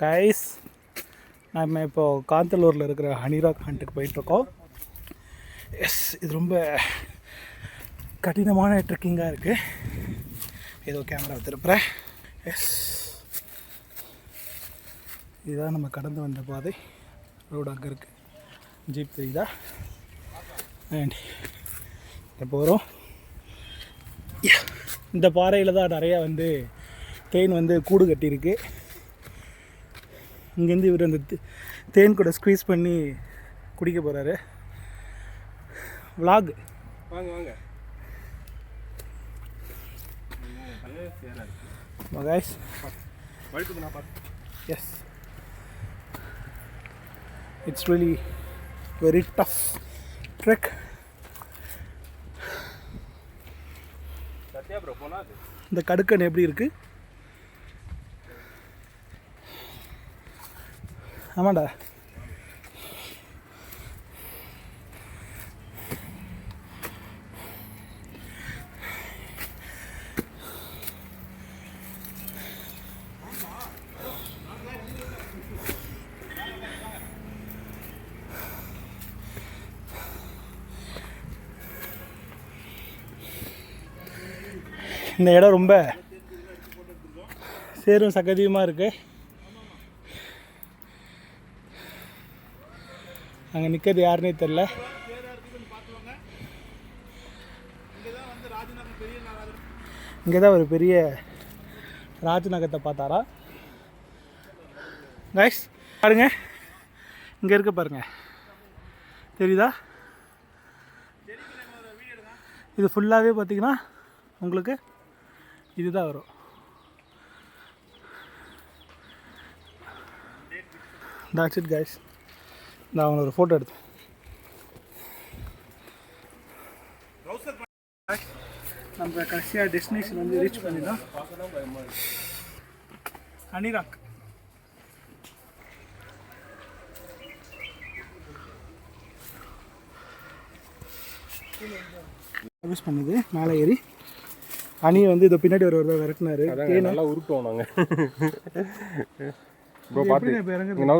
Guys நம்ம இப்போது காந்தலூரில் இருக்கிற ஹனிராக் ஹண்ட்டுக்கு போயிட்டுருக்கோம். எஸ், இது ரொம்ப கடினமான ட்ரெக்கிங்காக இருக்குது. ஏதோ கேமரா திருப்புறேன். எஸ், இதுதான் நம்ம கடந்து வந்த பாதை. ரோடு அங்கே இருக்குது, ஜீப் தெரியுதா? அண்ட் இப்போ போகிறோம். இந்த பாறையில் தான் நிறையா தேன் கூடு கட்டியிருக்கு. இங்கேருந்து இவர் அந்த தேன் கூட ஸ்க்வீஸ் பண்ணி குடிக்க போகிறாரு. விலாக் வாங்க வாங்க guys. Yes, it's really very tough trek. இந்த கடுக்கன் எப்படி இருக்கு? ஆமாண்டா, இந்த இடம் ரொம்ப சேரும் சகதியுமாக இருக்குது. அங்கே நிற்கிறது யாருன்னே தெரில. இங்கே தான் ஒரு பெரிய ராஜநகத்தை பார்த்தாரா கைஸ்? பாருங்க, இங்கே இருக்க பாருங்க, தெரியுதா? இது ஃபுல்லாகவே பார்த்தீங்கன்னா உங்களுக்கு இதுதான் வரும். that's it guys. நான் அவங்கள ஒரு ஃபோட்டோ எடுத்தேன். நம்ம கடைசியாக டெஸ்டினேஷன் ரீச் பண்ணிடலாம். ஹனிராக். யூஸ் பண்ணுது மேலே ஏறி அணியை இதை பின்னாடி ஒரு விரட்டினாரு. நல்லா உருட்டோம் நாங்கள்.